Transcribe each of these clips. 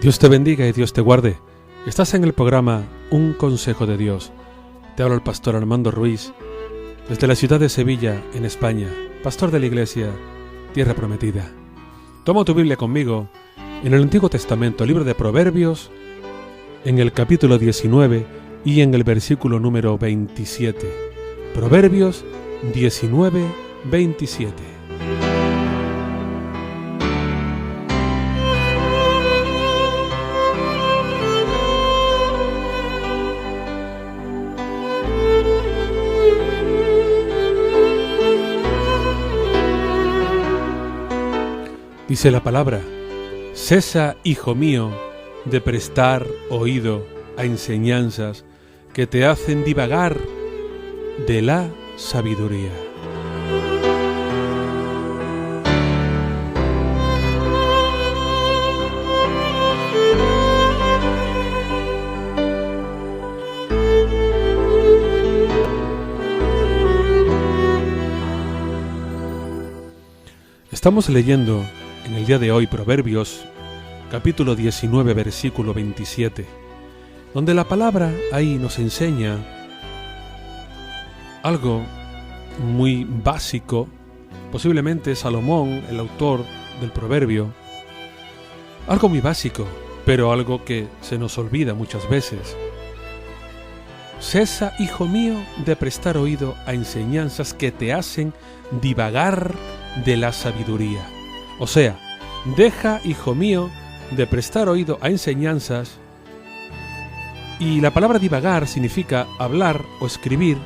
Dios te bendiga y Dios te guarde. Estás en el programa Un Consejo de Dios. Te habla el pastor Armando Ruiz, desde la ciudad de Sevilla, en España, pastor de la iglesia Tierra Prometida. Toma tu Biblia conmigo en el Antiguo Testamento, libro de Proverbios, en el capítulo 19 y en el versículo número 27. Proverbios 19, 27. Dice la palabra: cesa, hijo mío, de prestar oído a enseñanzas que te hacen divagar de la sabiduría. Estamos leyendo en el día de hoy Proverbios, capítulo 19, versículo 27, donde la palabra ahí nos enseña algo muy básico. Posiblemente Salomón, el autor del proverbio, algo muy básico, pero algo que se nos olvida muchas veces. Cesa, hijo mío, de prestar oído a enseñanzas que te hacen divagar de la sabiduría. O sea, deja, hijo mío, de prestar oído a enseñanzas. Y la palabra divagar significa hablar o escribir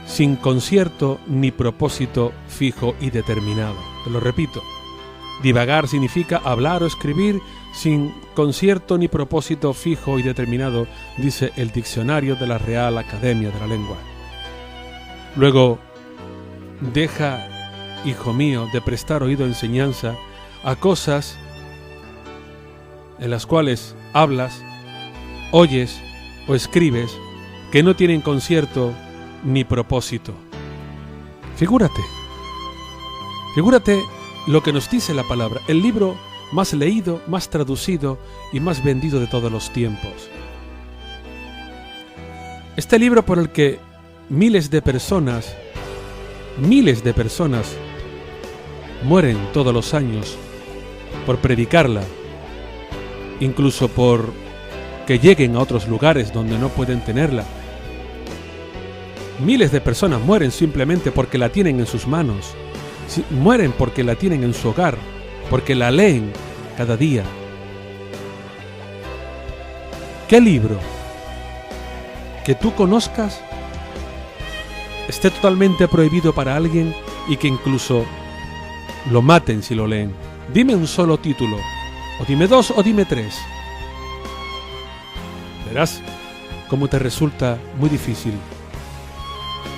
sin concierto ni propósito fijo y determinado. Te lo repito. Divagar significa hablar o escribir sin concierto ni propósito fijo y determinado, dice el diccionario de la Real Academia de la Lengua. Luego, deja, hijo mío, de prestar oído a enseñanza a cosas en las cuales hablas, oyes o escribes que no tienen concierto ni propósito. Figúrate lo que nos dice la palabra, el libro más leído, más traducido y más vendido de todos los tiempos. Este libro por el que miles de personas mueren todos los años por predicarla, incluso por que lleguen a otros lugares donde no pueden tenerla. Miles de personas mueren simplemente porque la tienen en sus manos, mueren porque la tienen en su hogar, porque la leen cada día. ¿Qué libro que tú conozcas esté totalmente prohibido para alguien y que incluso lo maten si lo leen? Dime un solo título, o dime dos, o dime tres. Verás cómo te resulta muy difícil.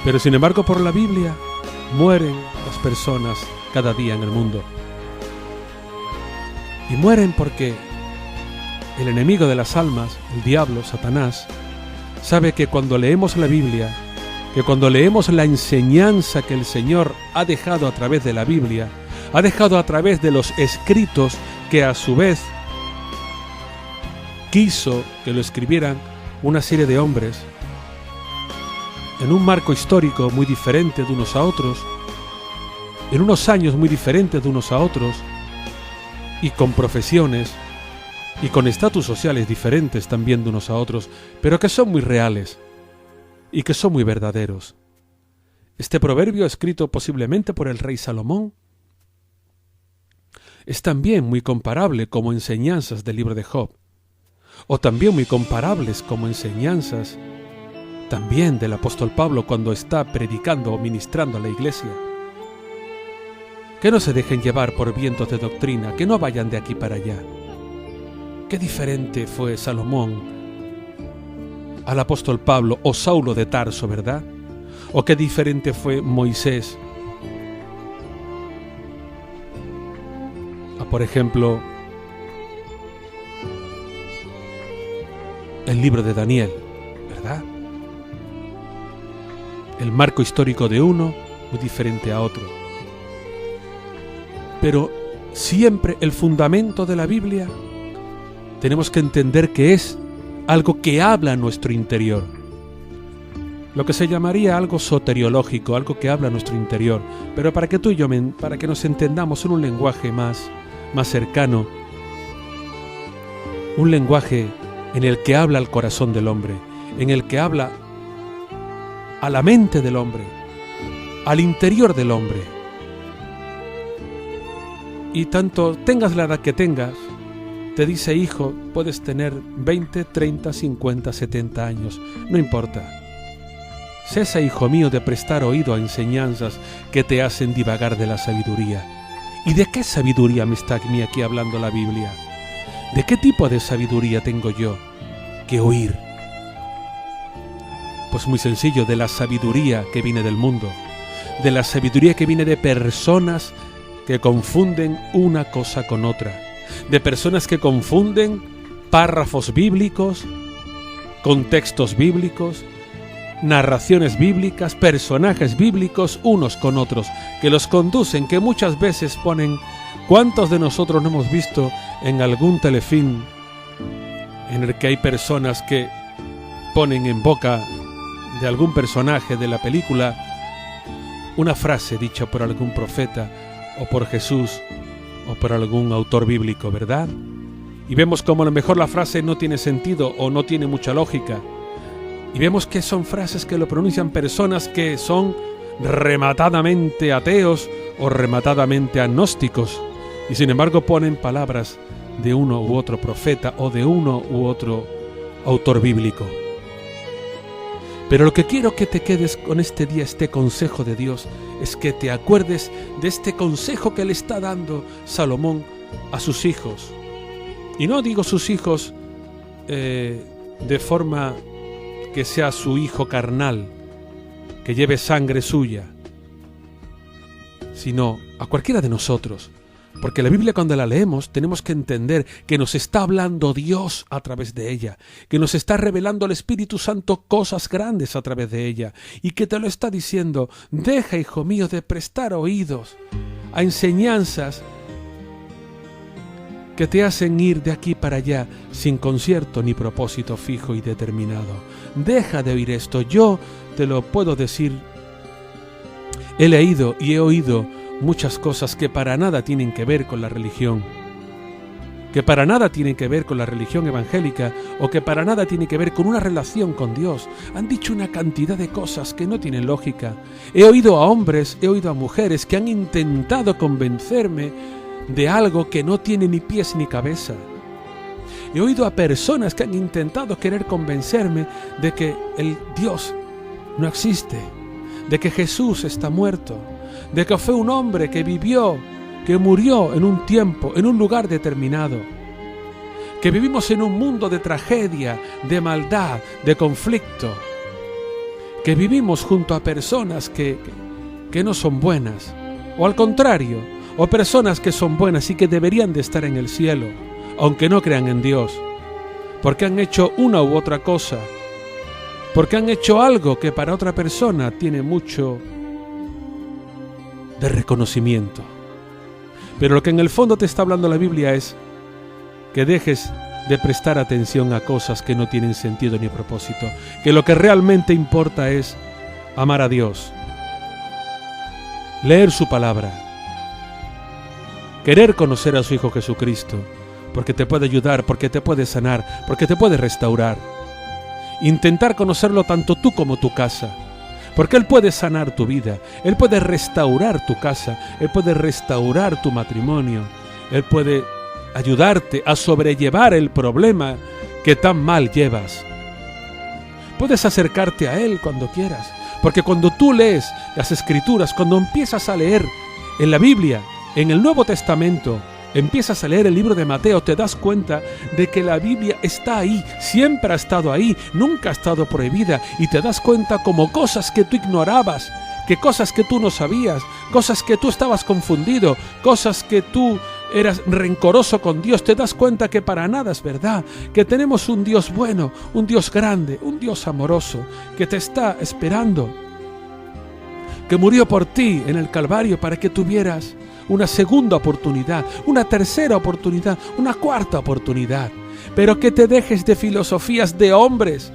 Pero sin embargo, por la Biblia mueren las personas cada día en el mundo. Y mueren porque el enemigo de las almas, el diablo, Satanás, sabe que cuando leemos la Biblia, que cuando leemos la enseñanza que el Señor ha dejado a través de la Biblia, ha dejado a través de los escritos que a su vez quiso que lo escribieran una serie de hombres en un marco histórico muy diferente de unos a otros, en unos años muy diferentes de unos a otros, y con profesiones y con estatus sociales diferentes también de unos a otros, pero que son muy reales y que son muy verdaderos. Este proverbio, escrito posiblemente por el rey Salomón, es también muy comparable como enseñanzas del libro de Job, o también muy comparables como enseñanzas también del apóstol Pablo cuando está predicando o ministrando a la iglesia. Que no se dejen llevar por vientos de doctrina, que no vayan de aquí para allá. Qué diferente fue Salomón al apóstol Pablo o Saulo de Tarso, ¿verdad? O qué diferente fue Moisés a, por ejemplo, el libro de Daniel, ¿verdad? El marco histórico de uno muy diferente a otro. Pero siempre el fundamento de la Biblia tenemos que entender que es algo que habla a nuestro interior. Lo que se llamaría algo soteriológico, algo que habla a nuestro interior. Pero para que tú y yo, para que nos entendamos en un lenguaje más cercano, un lenguaje en el que habla al corazón del hombre, en el que habla a la mente del hombre, al interior del hombre. Y tanto tengas la edad que tengas, te dice: hijo, puedes tener 20, 30, 50, 70 años, no importa. Cesa, hijo mío, de prestar oído a enseñanzas que te hacen divagar de la sabiduría. ¿Y de qué sabiduría me está aquí hablando la Biblia? ¿De qué tipo de sabiduría tengo yo que oír? Pues muy sencillo, de la sabiduría que viene del mundo, de la sabiduría que viene de personas que confunden una cosa con otra, de personas que confunden párrafos bíblicos, contextos bíblicos, narraciones bíblicas, personajes bíblicos unos con otros, que los conducen, que muchas veces ponen. ¿Cuántos de nosotros no hemos visto en algún telefilm en el que hay personas que ponen en boca de algún personaje de la película una frase dicha por algún profeta o por Jesús o por algún autor bíblico, ¿verdad? Y vemos como a lo mejor la frase no tiene sentido o no tiene mucha lógica. Y vemos que son frases que lo pronuncian personas que son rematadamente ateos o rematadamente agnósticos. Y sin embargo ponen palabras de uno u otro profeta o de uno u otro autor bíblico. Pero lo que quiero que te quedes con este día, este consejo de Dios, es que te acuerdes de este consejo que le está dando Salomón a sus hijos. Y no digo sus hijos de forma que sea su hijo carnal, que lleve sangre suya, sino a cualquiera de nosotros. Porque la Biblia, cuando la leemos, tenemos que entender que nos está hablando Dios a través de ella, que nos está revelando el Espíritu Santo cosas grandes a través de ella, y que te lo está diciendo: deja, hijo mío, de prestar oídos a enseñanzas que te hacen ir de aquí para allá sin concierto ni propósito fijo y determinado. Deja de oír esto. Yo te lo puedo decir, he leído y he oído muchas cosas que para nada tienen que ver con la religión, que para nada tienen que ver con la religión evangélica o que para nada tienen que ver con una relación con Dios. Han dicho una cantidad de cosas que no tienen lógica. He oído a hombres, he oído a mujeres que han intentado convencerme de algo que no tiene ni pies ni cabeza. He oído a personas que han intentado querer convencerme de que el Dios no existe, de que Jesús está muerto, de que fue un hombre que vivió, que murió en un tiempo, en un lugar determinado, que vivimos en un mundo de tragedia, de maldad, de conflicto, que vivimos junto a personas que no son buenas, o al contrario, o personas que son buenas y que deberían de estar en el cielo, aunque no crean en Dios, porque han hecho una u otra cosa, porque han hecho algo que para otra persona tiene mucho de reconocimiento. Pero lo que en el fondo te está hablando la Biblia es que dejes de prestar atención a cosas que no tienen sentido ni propósito, que lo que realmente importa es amar a Dios, leer su palabra, querer conocer a su Hijo Jesucristo, porque te puede ayudar, porque te puede sanar, porque te puede restaurar. Intentar conocerlo tanto tú como tu casa, porque Él puede sanar tu vida, Él puede restaurar tu casa, Él puede restaurar tu matrimonio, Él puede ayudarte a sobrellevar el problema que tan mal llevas. Puedes acercarte a Él cuando quieras, porque cuando tú lees las Escrituras, cuando empiezas a leer en la Biblia, en el Nuevo Testamento, empiezas a leer el libro de Mateo, te das cuenta de que la Biblia está ahí, siempre ha estado ahí, nunca ha estado prohibida, y te das cuenta como cosas que tú ignorabas, que cosas que tú no sabías, cosas que tú estabas confundido, cosas que tú eras rencoroso con Dios, te das cuenta que para nada es verdad, que tenemos un Dios bueno, un Dios grande, un Dios amoroso, que te está esperando, que murió por ti en el Calvario para que tuvieras una segunda oportunidad, una tercera oportunidad, una cuarta oportunidad. pero que te dejes de filosofías de hombres,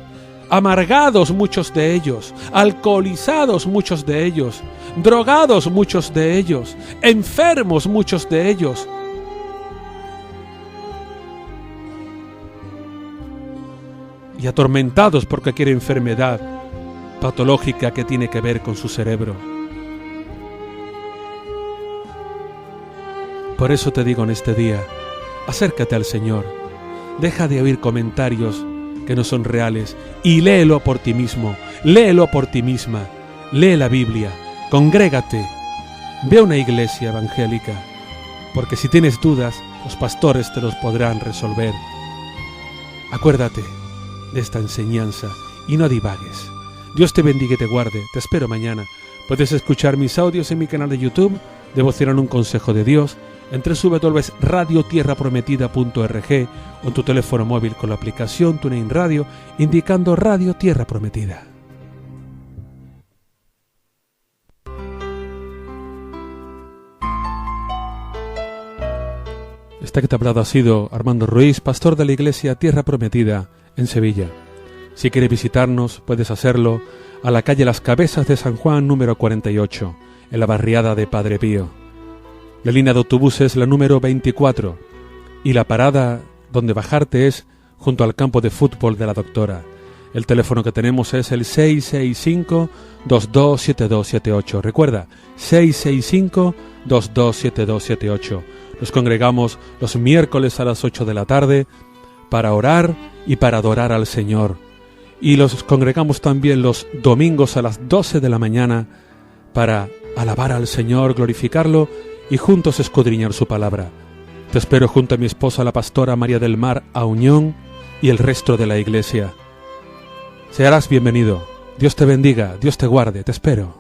amargados muchos de ellos, alcoholizados muchos de ellos, drogados muchos de ellos, enfermos muchos de ellos. Y atormentados por cualquier enfermedad patológica que tiene que ver con su cerebro. Por eso te digo en este día, acércate al Señor, deja de oír comentarios que no son reales y léelo por ti mismo, léelo por ti misma, lee la Biblia, congrégate, ve a una iglesia evangélica, porque si tienes dudas, los pastores te los podrán resolver. Acuérdate de esta enseñanza y no divagues. Dios te bendiga y te guarde. Te espero mañana. Puedes escuchar mis audios en mi canal de YouTube, Devocional Un Consejo de Dios, en www.radiotierraprometida.org o en tu teléfono móvil con la aplicación TuneIn Radio, indicando Radio Tierra Prometida. Esta que te ha hablado ha sido Armando Ruiz, pastor de la iglesia Tierra Prometida en Sevilla. Si quieres visitarnos, puedes hacerlo a la calle Las Cabezas de San Juan, número 48, en la barriada de Padre Pío. La línea de autobuses es la número 24 y la parada donde bajarte es junto al campo de fútbol de la Doctora. El teléfono que tenemos es el 665-227278. Recuerda, 665-227278. Nos congregamos los miércoles a las 8 de la tarde para orar y para adorar al Señor. Y los congregamos también los domingos a las 12 de la mañana para alabar al Señor, glorificarlo y juntos escudriñar su palabra. Te espero junto a mi esposa, la pastora María del Mar Auñón, y el resto de la iglesia. Serás bienvenido. Dios te bendiga, Dios te guarde, te espero.